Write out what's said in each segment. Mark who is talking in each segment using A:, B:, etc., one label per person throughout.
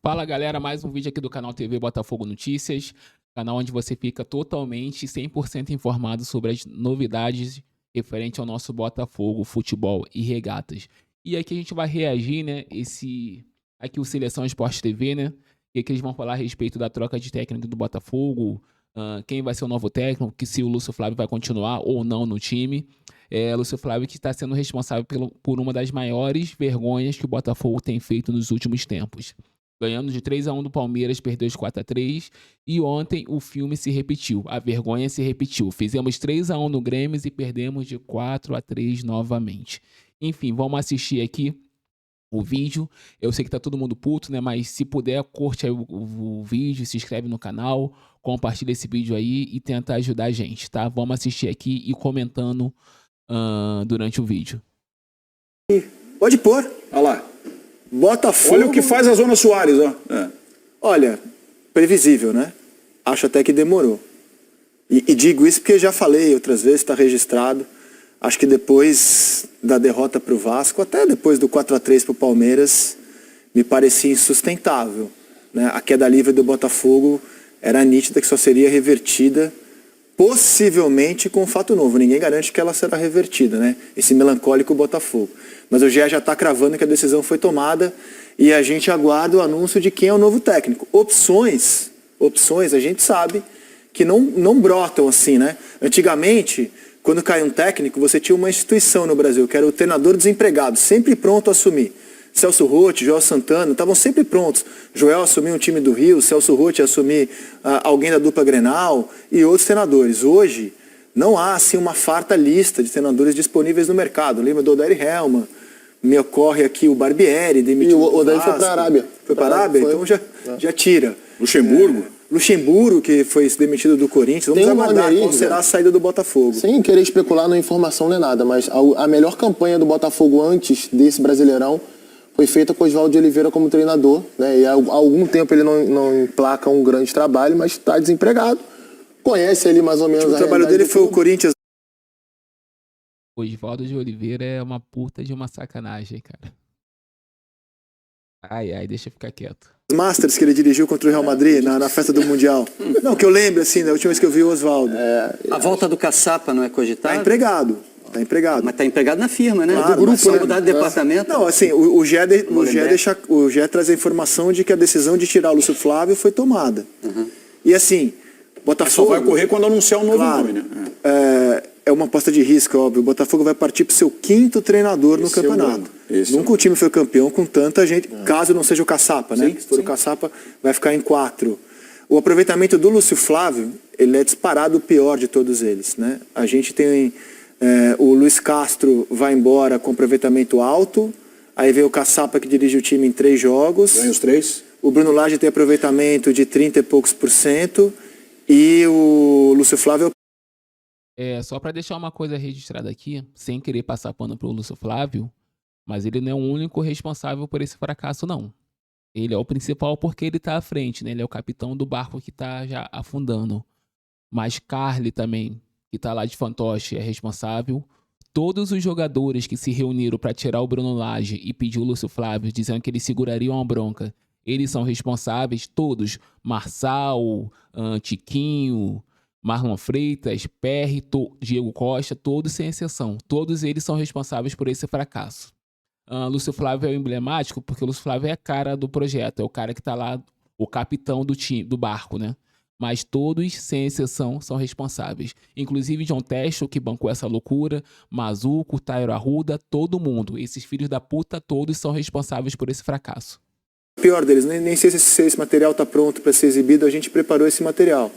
A: Fala galera, mais um vídeo aqui do canal TV Botafogo Notícias, canal onde você fica totalmente 100% informado sobre as novidades referente ao nosso Botafogo, futebol e regatas. E aqui a gente vai reagir, né, aqui o Seleção Esporte TV, né, e aqui eles vão falar a respeito da troca de técnico do Botafogo, quem vai ser o novo técnico, que se o Lúcio Flávio vai continuar ou não no time. Lúcio Flávio que está sendo responsável por uma das maiores vergonhas que o Botafogo tem feito nos últimos tempos. Ganhando de 3-1 do Palmeiras, perdeu de 4-3. E ontem o filme se repetiu. A vergonha se repetiu. Fizemos 3-1 no Grêmio e perdemos de 4-3 novamente. Enfim, vamos assistir aqui o vídeo. Eu sei que tá todo mundo puto, né? Mas se puder, curte aí o vídeo, se inscreve no canal, compartilha esse vídeo aí e tenta ajudar a gente, tá? Vamos assistir aqui e comentando durante o vídeo.
B: Pode pôr.
C: Olha lá.
B: Botafogo.
C: Olha o que faz a Zona Soares, ó.
B: Olha, previsível, né? Acho até que demorou. E digo isso porque já falei outras vezes, está registrado. Acho que depois da derrota para o Vasco, até depois do 4-3 para o Palmeiras, me parecia insustentável, né? A queda livre do Botafogo era nítida que só seria revertida possivelmente com um fato novo. Ninguém garante que ela será revertida, né? Esse melancólico Botafogo. Mas o GE já está cravando que a decisão foi tomada e a gente aguarda o anúncio de quem é o novo técnico. Opções, a gente sabe que não brotam assim, né? Antigamente, quando cai um técnico, você tinha uma instituição no Brasil, que era o treinador desempregado, sempre pronto a assumir. Celso Roth, Joel Santana, estavam sempre prontos. Joel assumiu um time do Rio, Celso Roth assumir alguém da dupla Grenal e outros treinadores. Hoje, não há assim uma farta lista de treinadores disponíveis no mercado. Lembra do Odair Helman, me ocorre aqui o Barbieri, demitiu
D: o Odair foi para a Arábia.
B: Foi para a Arábia? Então já tira.
C: Luxemburgo,
B: que foi demitido do Corinthians. Vamos aguardar qual será a saída do Botafogo.
D: Sem querer especular na informação nem nada, mas a melhor campanha do Botafogo antes desse Brasileirão foi feita com o Oswaldo de Oliveira como treinador, né? E há algum tempo ele não emplaca um grande trabalho, mas está desempregado. Conhece ali mais ou menos
B: o trabalho dele foi o Corinthians.
A: O Oswaldo de Oliveira é uma puta de uma sacanagem, cara. Ai, deixa eu ficar quieto.
B: Masters que ele dirigiu contra o Real Madrid na festa do Mundial. Não, que eu lembro, assim, da última vez que eu vi o Oswaldo.
E: A volta do Caçapa não é cogitada?
B: Tá empregado. Mas
E: tá empregado na firma, né?
B: Claro,
E: do grupo,
B: só
E: mudar de departamento.
B: Não, assim, o GE traz a informação de que a decisão de tirar o Lúcio Flávio foi tomada. E assim, Botafogo...
C: Só vai ocorrer quando anunciar um novo nome, né?
B: É uma aposta de risco, óbvio. O Botafogo vai partir para o seu 5º treinador no campeonato. Nunca o time foi campeão com tanta gente, caso não seja o Caçapa, né? Se for o Caçapa, vai ficar em 4. O aproveitamento do Lúcio Flávio, ele é disparado o pior de todos eles, né? A gente tem... o Luiz Castro vai embora com aproveitamento alto, aí vem o Caçapa que dirige o time em 3 jogos.
C: Ganha os 3.
B: O Bruno Lage tem aproveitamento de 30 e poucos % e o Lúcio Flávio...
A: Só para deixar uma coisa registrada aqui, sem querer passar pano pro Lúcio Flávio, mas ele não é o único responsável por esse fracasso, não. Ele é o principal porque ele tá à frente, né? Ele é o capitão do barco que tá já afundando. Mas Carly também, que tá lá de fantoche, é responsável. Todos os jogadores que se reuniram para tirar o Bruno Lage e pedir o Lúcio Flávio, dizendo que eles segurariam a bronca, eles são responsáveis, todos. Marçal, Tiquinho, Marlon Freitas, Perry, Diego Costa, todos sem exceção. Todos eles são responsáveis por esse fracasso. Lúcio Flávio é emblemático porque o Lúcio Flávio é a cara do projeto, é o cara que tá lá, o capitão do time, do barco, né? Mas todos, sem exceção, são responsáveis. Inclusive John Testo, que bancou essa loucura, Mazuco, Tairo Arruda, todo mundo. Esses filhos da puta, todos são responsáveis por esse fracasso.
B: O pior deles, nem sei se esse material está pronto para ser exibido, a gente preparou esse material.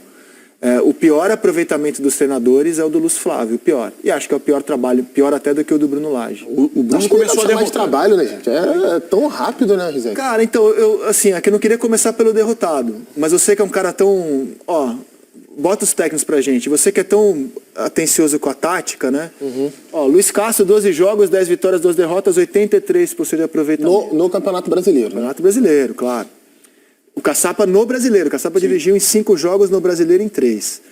B: O pior aproveitamento dos treinadores é o do Lúcio Flávio, o pior. E acho que é o pior trabalho, pior até do que o do Bruno Lage.
D: O Bruno começou a derrotar. Trabalho, né, gente? É tão rápido, né, Rizek?
B: Cara, então, aqui eu não queria começar pelo derrotado, mas você que é um cara tão... bota os técnicos pra gente. Você que é tão atencioso com a tática, né? Luiz Castro, 12 jogos, 10 vitórias, 2 derrotas, 83% de aproveitamento.
D: No Campeonato Brasileiro.
B: Campeonato Brasileiro, claro. O Caçapa no Brasileiro. O Caçapa dirigiu em 5 jogos, no Brasileiro em 3.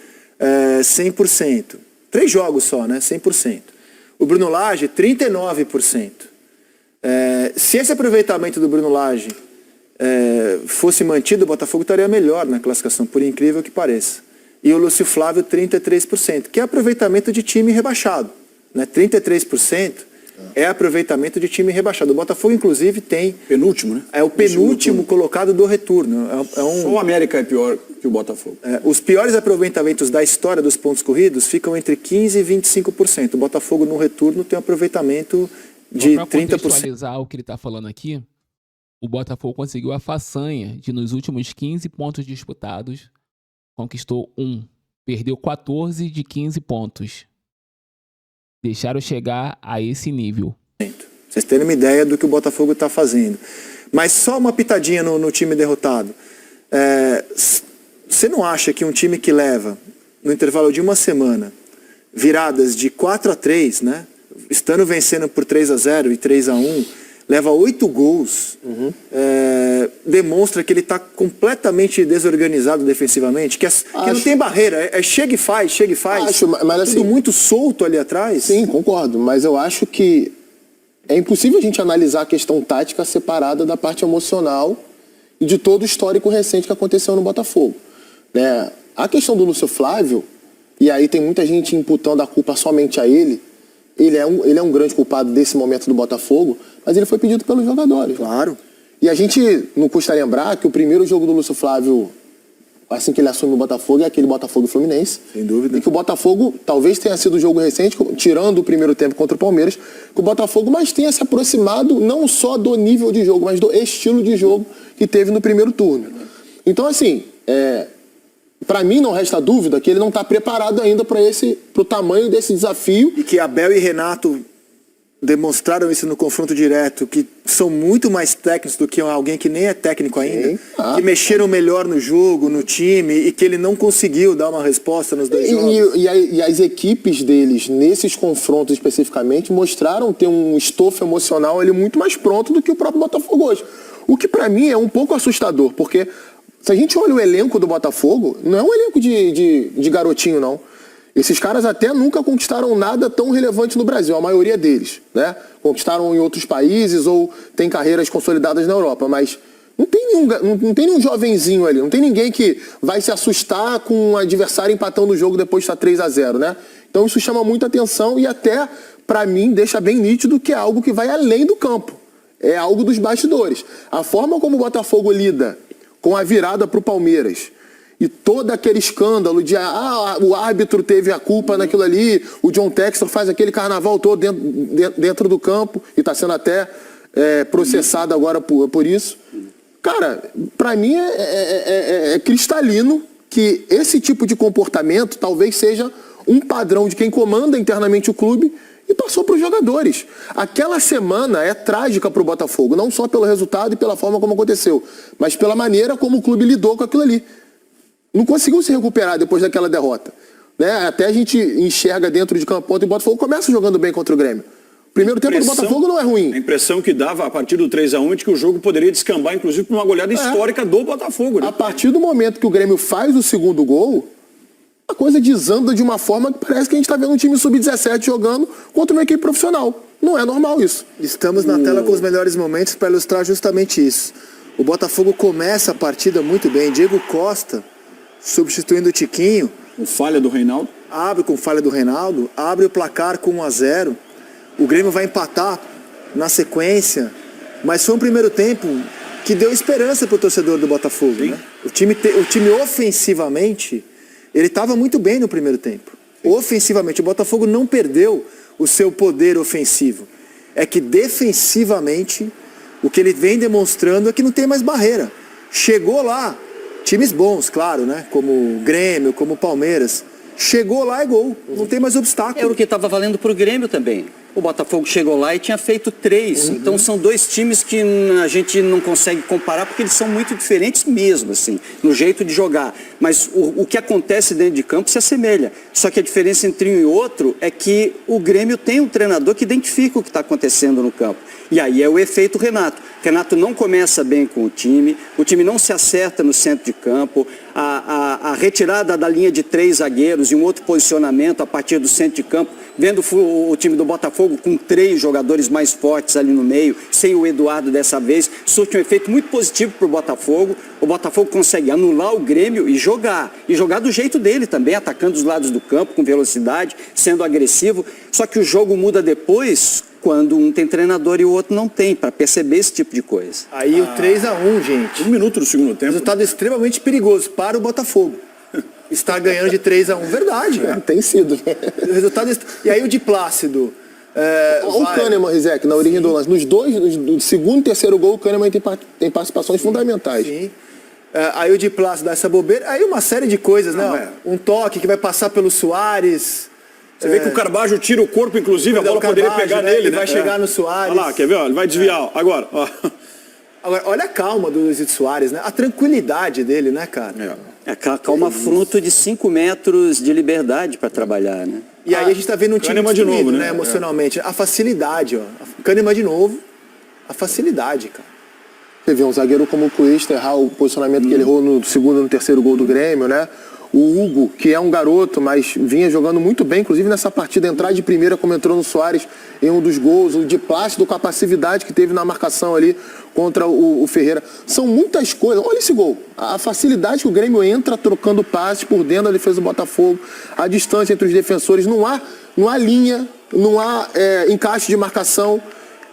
B: 100%. 3 jogos só, né? 100%. O Bruno Lage, 39%. Se esse aproveitamento do Bruno Lage fosse mantido, o Botafogo estaria melhor na classificação, por incrível que pareça. E o Lúcio Flávio, 33%, que é aproveitamento de time rebaixado. Né? 33% é aproveitamento de time rebaixado. O Botafogo, inclusive, tem...
C: Penúltimo, né?
B: É o penúltimo colocado do retorno.
C: Só o América é pior que o Botafogo.
B: Os piores aproveitamentos da história dos pontos corridos ficam entre 15% e 25%. O Botafogo, no retorno, tem um aproveitamento de 30%.
A: Para contextualizar o que ele está falando aqui, o Botafogo conseguiu a façanha de, nos últimos 15 pontos disputados, conquistou 1. Perdeu 14 de 15 pontos. Deixaram chegar a esse nível.
B: Vocês terem uma ideia do que o Botafogo está fazendo. Mas só uma pitadinha no time derrotado. Você não acha que um time que leva, no intervalo de uma semana, viradas de 4-3, né? Estando vencendo por 3-0 e 3-1, leva 8 gols, demonstra que ele está completamente desorganizado defensivamente, que não tem barreira, chega e faz.
D: Acho, mas assim,
B: tudo muito solto ali atrás.
D: Sim, concordo, mas eu acho que é impossível a gente analisar a questão tática separada da parte emocional e de todo o histórico recente que aconteceu no Botafogo. Né? A questão do Lúcio Flávio, e aí tem muita gente imputando a culpa somente a ele, ele é um grande culpado desse momento do Botafogo, mas ele foi pedido pelos jogadores.
B: Claro.
D: E a gente não custa lembrar que o primeiro jogo do Lúcio Flávio, assim que ele assume o Botafogo, é aquele Botafogo Fluminense.
B: Sem dúvida.
D: E que o Botafogo, talvez tenha sido o jogo recente, tirando o primeiro tempo contra o Palmeiras, que o Botafogo mais tenha se aproximado não só do nível de jogo, mas do estilo de jogo que teve no primeiro turno. Então, assim, para mim não resta dúvida que ele não está preparado ainda para o tamanho desse desafio.
B: E que Abel e Renato demonstraram isso no confronto direto, que são muito mais técnicos do que alguém que nem é técnico ainda, que mexeram melhor no jogo, no time, e que ele não conseguiu dar uma resposta nos dois jogos.
D: E as equipes deles, nesses confrontos especificamente, mostraram ter um estofo emocional ali muito mais pronto do que o próprio Botafogo hoje. O que para mim é um pouco assustador, porque se a gente olha o elenco do Botafogo, não é um elenco de garotinho, não. Esses caras até nunca conquistaram nada tão relevante no Brasil, a maioria deles, né? Conquistaram em outros países ou têm carreiras consolidadas na Europa, mas não tem nenhum jovenzinho ali, não tem ninguém que vai se assustar com um adversário empatando o jogo depois de estar 3-0, né? Então isso chama muita atenção e até, para mim, deixa bem nítido que é algo que vai além do campo. É algo dos bastidores. A forma como o Botafogo lida com a virada para o Palmeiras e todo aquele escândalo de o árbitro teve a culpa naquilo ali, o John Textor faz aquele carnaval todo dentro do campo e está sendo até processado agora por isso. Cara, para mim é cristalino que esse tipo de comportamento talvez seja um padrão de quem comanda internamente o clube e passou para os jogadores. Aquela semana é trágica para o Botafogo, não só pelo resultado e pela forma como aconteceu, mas pela maneira como o clube lidou com aquilo ali. Não conseguiu se recuperar depois daquela derrota. Né? Até a gente enxerga dentro de campo e o Botafogo começa jogando bem contra o Grêmio. O primeiro tempo do Botafogo não é ruim.
C: A impressão que dava a partir do 3-1 de que o jogo poderia descambar, inclusive, por uma goleada histórica do Botafogo. Né?
D: A partir do momento que o Grêmio faz o segundo gol, a coisa desanda de uma forma que parece que a gente está vendo um time sub-17 jogando contra uma equipe profissional. Não é normal isso.
B: Estamos na tela com os melhores momentos para ilustrar justamente isso. O Botafogo começa a partida muito bem. Diego Costa, substituindo o Tiquinho.
C: Com falha do Reinaldo.
B: Abre o placar com 1-0. O Grêmio vai empatar na sequência. Mas foi um primeiro tempo que deu esperança para o torcedor do Botafogo. Né? O time ofensivamente, ele estava muito bem no primeiro tempo. Ofensivamente, o Botafogo não perdeu o seu poder ofensivo. É que defensivamente, o que ele vem demonstrando é que não tem mais barreira. Chegou lá, times bons, claro, né? Como o Grêmio, como o Palmeiras. Chegou lá, é gol. Não tem mais obstáculo.
E: Era o que estava valendo para o Grêmio também. O Botafogo chegou lá e tinha feito 3. Então são dois times que a gente não consegue comparar porque eles são muito diferentes mesmo, assim, no jeito de jogar. Mas o que acontece dentro de campo se assemelha. Só que a diferença entre um e outro é que o Grêmio tem um treinador que identifica o que está acontecendo no campo. E aí é o efeito Renato. Renato não começa bem com o time não se acerta no centro de campo, a retirada da linha de 3 zagueiros e um outro posicionamento a partir do centro de campo vendo o time do Botafogo com 3 jogadores mais fortes ali no meio, sem o Eduardo dessa vez, surte um efeito muito positivo para o Botafogo. O Botafogo consegue anular o Grêmio e jogar do jeito dele também, atacando os lados do campo com velocidade, sendo agressivo. Só que o jogo muda depois quando um tem treinador e o outro não tem, para perceber esse tipo de coisa.
B: Aí o 3-1, gente.
C: 1 minuto do segundo tempo.
B: Resultado extremamente perigoso para o Botafogo. Está ganhando de 3-1. Verdade.
D: Tem sido.
B: O resultado e aí o de Plácido.
D: Olha o Kahneman, Rizek, na origem do lance. No segundo e terceiro gol, o Kahneman tem participações fundamentais.
B: Sim. Aí o de Plácido dá essa bobeira. Aí uma série de coisas, né? Um toque que vai passar pelo Soares.
C: Você vê que o Carbajo tira o corpo, inclusive, a bola poderia pegar nele, né?
B: Vai chegar no Soares.
C: Olha lá, quer ver? Ele vai desviar. Agora, ó.
B: Agora, olha a calma do Luizito Soares, né? A tranquilidade dele, né, cara?
E: A calma fruto de 5 metros de liberdade para trabalhar, né?
B: E aí a gente tá vendo um time
C: Kahneman de novo,
B: né? Emocionalmente. A facilidade, ó. Kahneman de novo. A facilidade, cara.
D: Você vê um zagueiro como o Cuesta errar o posicionamento que ele errou no segundo e no terceiro gol do Grêmio, né? O Hugo, que é um garoto, mas vinha jogando muito bem, inclusive nessa partida, entrar de primeira, como entrou no Soares em um dos gols, o de Plácido com a passividade que teve na marcação ali contra o Ferreira. São muitas coisas. Olha esse gol. A facilidade que o Grêmio entra trocando passes por dentro da defesa do Botafogo, a distância entre os defensores, não há linha, não há encaixe de marcação.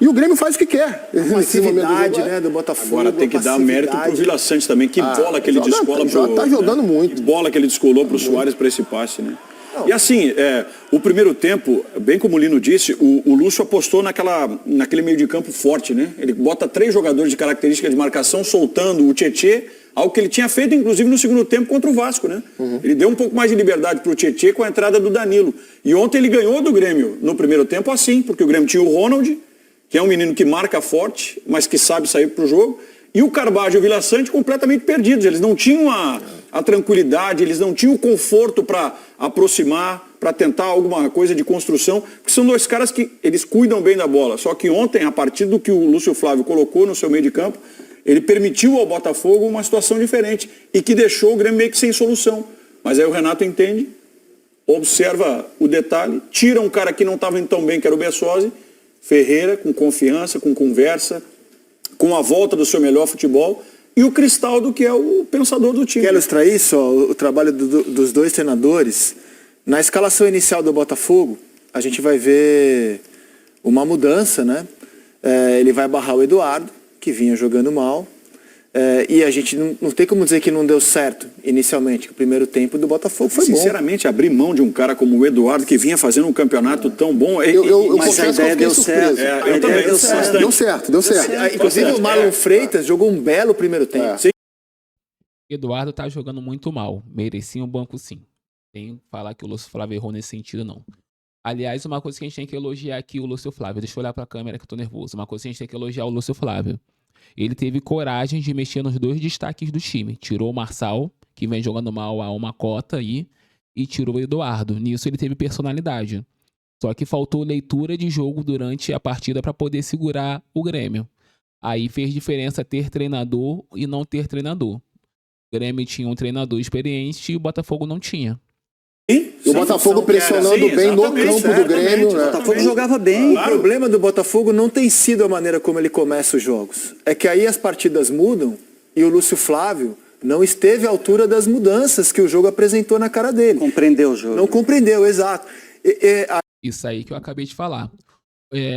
D: E o Grêmio faz o que quer.
B: A passividade, né, do Botafogo.
C: Agora tem que dar mérito pro Vila Sante também. Que bola que ele descola pro...
D: Tá jogando muito.
C: Que bola que ele descolou pro Soares para esse passe, né? E assim, o primeiro tempo, bem como o Lino disse, o Lúcio apostou naquele meio de campo forte, né? Ele bota 3 jogadores de característica de marcação, soltando o Tietê, algo que ele tinha feito, inclusive, no segundo tempo contra o Vasco, né? Ele deu um pouco mais de liberdade pro Tietê com a entrada do Danilo. E ontem ele ganhou do Grêmio no primeiro tempo assim, porque o Grêmio tinha o Ronald, que é um menino que marca forte, mas que sabe sair para o jogo, e o Carbajo e o Vila Sante completamente perdidos. Eles não tinham a tranquilidade, eles não tinham o conforto para aproximar, para tentar alguma coisa de construção, porque são 2 caras que eles cuidam bem da bola. Só que ontem, a partir do que o Lúcio Flávio colocou no seu meio de campo, ele permitiu ao Botafogo uma situação diferente e que deixou o Grêmio meio que sem solução. Mas aí o Renato entende, observa o detalhe, tira um cara que não estava indo tão bem, que era o Bessosi, Ferreira, com confiança, com conversa, com a volta do seu melhor futebol, e o Cristaldo, que é o pensador do time.
B: Quero ilustrar isso, ó, o trabalho dos 2 treinadores. Na escalação inicial do Botafogo, a gente vai ver uma mudança, né? Ele vai barrar o Eduardo, que vinha jogando mal. E a gente não tem como dizer que não deu certo inicialmente, que o primeiro tempo do Botafogo foi bom.
C: Sinceramente, abrir mão de um cara como o Eduardo, que vinha fazendo um campeonato tão bom...
E: Mas a ideia deu certo.
C: Eu também.
D: Deu certo.
B: Inclusive o Marlon Freitas jogou um belo primeiro tempo.
A: Eduardo tá jogando muito mal. Merecia um banco sim. Tem que falar que o Lúcio Flávio errou nesse sentido, não. Aliás, uma coisa que a gente tem que elogiar aqui o Lúcio Flávio. Deixa eu olhar pra câmera que eu tô nervoso. Uma coisa que a gente tem que elogiar o Lúcio Flávio. Ele teve coragem de mexer nos 2 destaques do time. Tirou o Marçal, que vem jogando mal há uma cota aí, e tirou o Eduardo. Nisso ele teve personalidade. Só que faltou leitura de jogo durante a partida para poder segurar o Grêmio. Aí fez diferença ter treinador e não ter treinador. O Grêmio tinha um treinador experiente e o Botafogo não tinha.
D: E o Botafogo pressionando bem no campo do Grêmio.
E: O Botafogo jogava bem.
B: O problema do Botafogo não tem sido a maneira como ele começa os jogos. É que aí as partidas mudam e o Lúcio Flávio não esteve à altura das mudanças que o jogo apresentou na cara dele.
E: Compreendeu o jogo.
B: Não compreendeu, exato.
A: Isso aí que eu acabei de falar.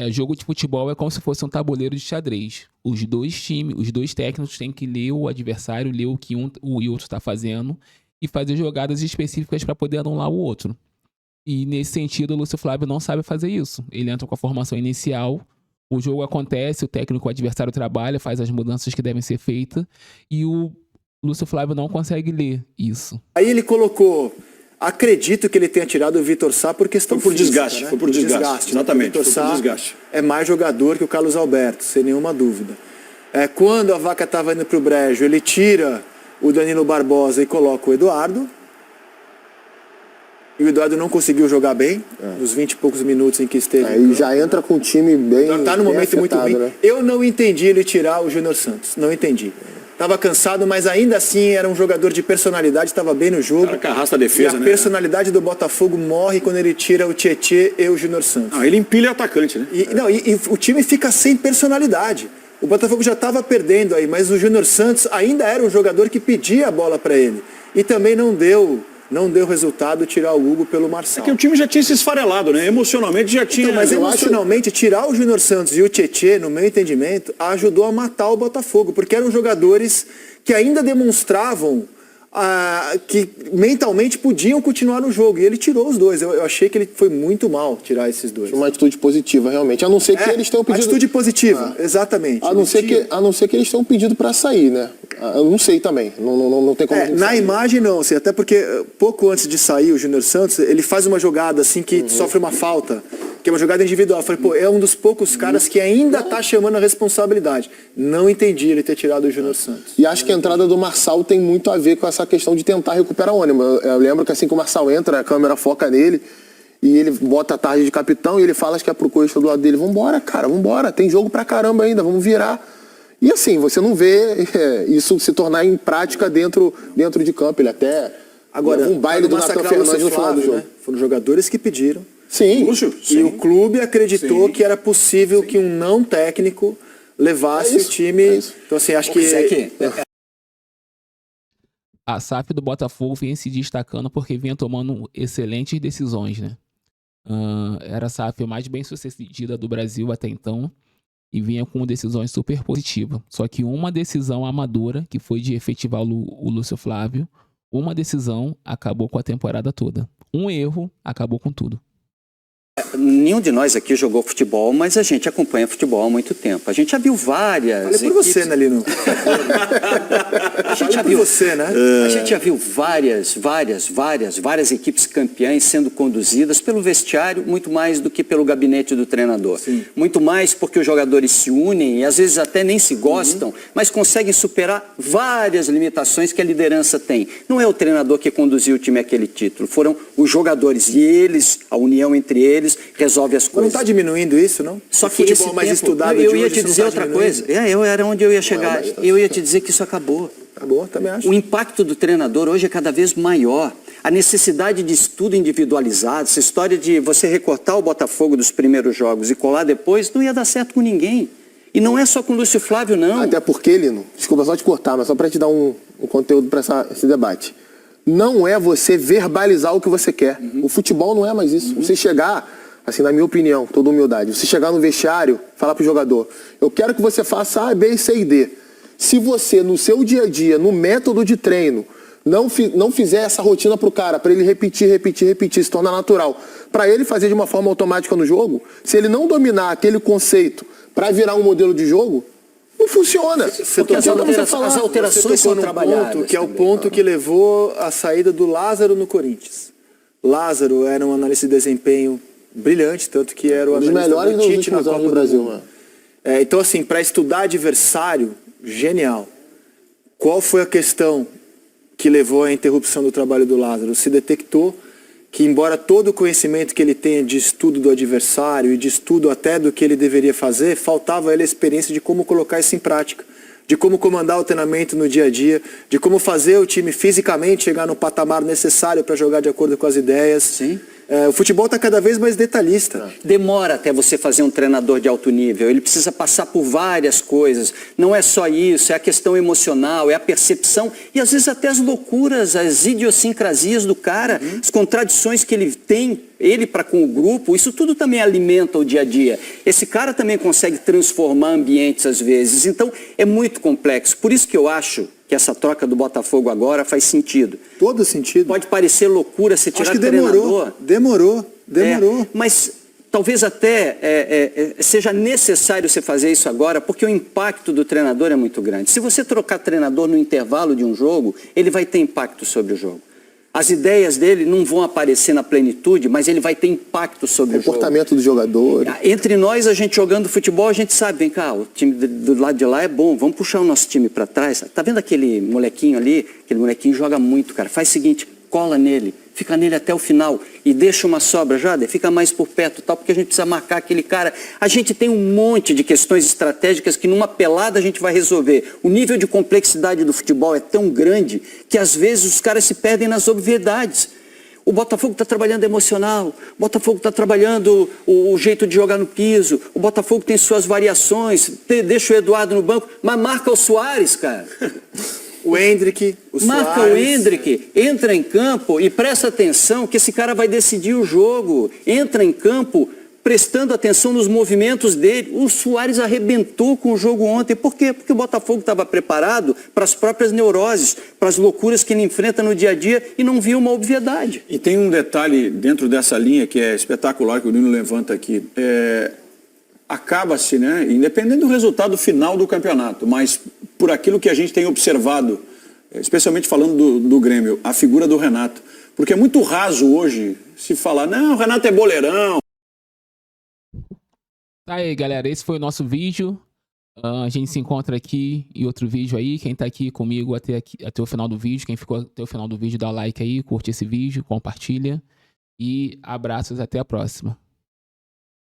A: Jogo de futebol é como se fosse um tabuleiro de xadrez. Os 2 times, os 2 técnicos têm que ler o adversário, ler o que o outro está fazendo e fazer jogadas específicas para poder anular o outro. E nesse sentido, o Lúcio Flávio não sabe fazer isso. Ele entra com a formação inicial, o jogo acontece, o técnico, o adversário trabalha, faz as mudanças que devem ser feitas e o Lúcio Flávio não consegue ler isso.
B: Aí ele colocou... Acredito que ele tenha tirado o Vitor Sá por questão
C: Foi por
B: física,
C: desgaste,
B: né?
C: foi por desgaste. Exatamente,
B: O Vitor
C: foi por
B: Sá
C: desgaste.
B: é mais jogador que o Carlos Alberto, sem nenhuma dúvida. Quando a Vaca estava indo para o brejo, ele tira o Danilo Barbosa e coloca o Eduardo. E o Eduardo não conseguiu jogar bem, nos 20 e poucos minutos em que esteve.
D: E já entra com o time bem.
B: Está num momento muito ruim.
D: Né?
B: Eu não entendi ele tirar o Júnior Santos. Não entendi. Estava cansado, mas ainda assim era um jogador de personalidade, estava bem no jogo.
C: Cara que arrasta a defesa,
B: e a
C: né?
B: personalidade do Botafogo morre quando ele tira o Tietê e o Júnior Santos.
C: Ele empilha atacante, né?
B: E o time fica sem personalidade. O Botafogo já estava perdendo aí, mas o Júnior Santos ainda era um jogador que pedia a bola para ele. E também não deu resultado tirar o Hugo pelo Marçal.
C: É que o time já tinha se esfarelado, né? Emocionalmente já tinha...
B: Então, mas emocionalmente, tirar o Júnior Santos e o Tietê, no meu entendimento, ajudou a matar o Botafogo, porque eram jogadores que ainda demonstravam que mentalmente podiam continuar no jogo. E ele tirou os dois. Eu achei que ele foi muito mal tirar esses dois.
D: Uma atitude positiva, realmente. A não ser que eles tenham pedido...
B: Atitude positiva, exatamente.
D: A não ser que eles tenham pedido para sair, né? Eu não sei também. Não tem como...
B: Na imagem não, assim, até porque pouco antes de sair o Júnior Santos, ele faz uma jogada assim que sofre uma falta, que é uma jogada individual. Eu falei, pô, é um dos poucos caras que ainda tá chamando a responsabilidade. Não entendi ele ter tirado o Júnior Santos.
D: E acho que a entrada do Marçal tem muito a ver com essa questão de tentar recuperar o ânimo. Eu lembro que assim que o Marçal entra, a câmera foca nele e ele bota a tarde de capitão e ele fala que é pro Coelho do lado dele. Vambora, cara, vambora. Tem jogo pra caramba ainda, vamos virar. E assim, você não vê isso se tornar em prática dentro de campo. Ele até...
B: Agora,
D: um baile do Natan Fernandes no final do jogo.
B: Né? Foram jogadores que pediram.
D: Sim.
B: E o clube acreditou que era possível que um não técnico levasse o time. Então, assim, acho que...
A: A SAF do Botafogo vem se destacando porque vinha tomando excelentes decisões, né? Era a SAF mais bem sucedida do Brasil até então e vinha com decisões super positivas. Só que uma decisão amadora, que foi de efetivar o Lúcio Flávio, uma decisão acabou com a temporada toda. Um erro acabou com tudo.
E: Nenhum de nós aqui jogou futebol, mas a gente acompanha futebol há muito tempo. A gente já viu várias...
B: Falei por você, né, Lino?
E: A gente já viu você, né? A gente já viu várias equipes campeãs sendo conduzidas pelo vestiário, muito mais do que pelo gabinete do treinador. Sim. Muito mais porque os jogadores se unem e às vezes até nem se gostam, mas conseguem superar várias limitações que a liderança tem. Não é o treinador que conduziu o time àquele título, foram os jogadores e eles, a união entre eles, resolve as coisas.
B: Não está diminuindo isso, não?
E: Só que
B: esse futebol mais estudado
E: eu ia te dizer outra coisa. Era onde eu ia chegar. Eu ia te dizer que isso acabou.
B: Acabou, também acho.
E: O impacto do treinador hoje é cada vez maior. A necessidade de estudo individualizado, essa história de você recortar o Botafogo dos primeiros jogos e colar depois, não ia dar certo com ninguém. E não é só com o Lúcio Flávio, não.
D: Até porque, Lino, desculpa só te cortar, mas só para te dar um conteúdo para esse debate. Não é você verbalizar o que você quer. O futebol não é mais isso. Você chegar, assim, na minha opinião, toda humildade, você chegar no vestiário, falar pro jogador, eu quero que você faça A, B, C e D. Se você, no seu dia a dia, no método de treino, não fizer essa rotina pro cara, para ele repetir, se tornar natural, para ele fazer de uma forma automática no jogo, se ele não dominar aquele conceito para virar um modelo de jogo, não funciona.
E: Porque as alterações são trabalhadas.
B: Ponto, que é o ponto que levou à saída do Lázaro no Corinthians. Lázaro era um analista de desempenho brilhante, tanto que era o
D: analista melhores
B: do Tite na Copa
D: do Brasil. Mano.
B: Então, assim, para estudar adversário, genial. Qual foi a questão que levou à interrupção do trabalho do Lázaro? Se detectou que, embora todo o conhecimento que ele tenha de estudo do adversário e de estudo até do que ele deveria fazer, faltava a ele a experiência de como colocar isso em prática, de como comandar o treinamento no dia a dia, de como fazer o time fisicamente chegar no patamar necessário para jogar de acordo com as ideias.
E: Sim.
B: O futebol está cada vez mais detalhista.
E: Demora até você fazer um treinador de alto nível. Ele precisa passar por várias coisas. Não é só isso, é a questão emocional, é a percepção e às vezes até as loucuras, as idiosincrasias do cara, as contradições que ele tem, ele para com o grupo, isso tudo também alimenta o dia a dia. Esse cara também consegue transformar ambientes às vezes. Então é muito complexo. Por isso que eu acho que essa troca do Botafogo agora faz sentido.
B: Todo sentido.
E: Pode parecer loucura você tirar o treinador.
B: Demorou.
E: Mas talvez até seja necessário você fazer isso agora, porque o impacto do treinador é muito grande. Se você trocar treinador no intervalo de um jogo, ele vai ter impacto sobre o jogo. As ideias dele não vão aparecer na plenitude, mas ele vai ter impacto sobre o jogo.
D: Comportamento do jogador.
E: Entre nós, a gente jogando futebol, a gente sabe, vem cá, o time do lado de lá é bom, vamos puxar o nosso time para trás. Tá vendo aquele molequinho ali? Aquele molequinho joga muito, cara. Faz o seguinte, cola nele, fica nele até o final e deixa uma sobra, Jader, fica mais por perto, tal, porque a gente precisa marcar aquele cara. A gente tem um monte de questões estratégicas que numa pelada a gente vai resolver. O nível de complexidade do futebol é tão grande que às vezes os caras se perdem nas obviedades. O Botafogo está trabalhando emocional, o Botafogo está trabalhando o jeito de jogar no piso, o Botafogo tem suas variações, deixa o Eduardo no banco, mas marca o Soares, cara.
B: O Endrick, o
E: Marca
B: Soares.
E: o Endrick, entra em campo e presta atenção que esse cara vai decidir o jogo. Entra em campo prestando atenção nos movimentos dele. O Soares arrebentou com o jogo ontem. Por quê? Porque o Botafogo estava preparado para as próprias neuroses, para as loucuras que ele enfrenta no dia a dia e não viu uma obviedade.
C: E tem um detalhe dentro dessa linha que é espetacular, que o Nino levanta aqui. Acaba-se, né, independente do resultado final do campeonato, mas por aquilo que a gente tem observado, especialmente falando do Grêmio, a figura do Renato. Porque é muito raso hoje se falar, não, o Renato é boleirão.
A: Tá aí, galera, esse foi o nosso vídeo. A gente se encontra aqui em outro vídeo aí. Quem tá aqui comigo até o final do vídeo, quem ficou até o final do vídeo, dá like aí, curte esse vídeo, compartilha. E abraços, até a próxima.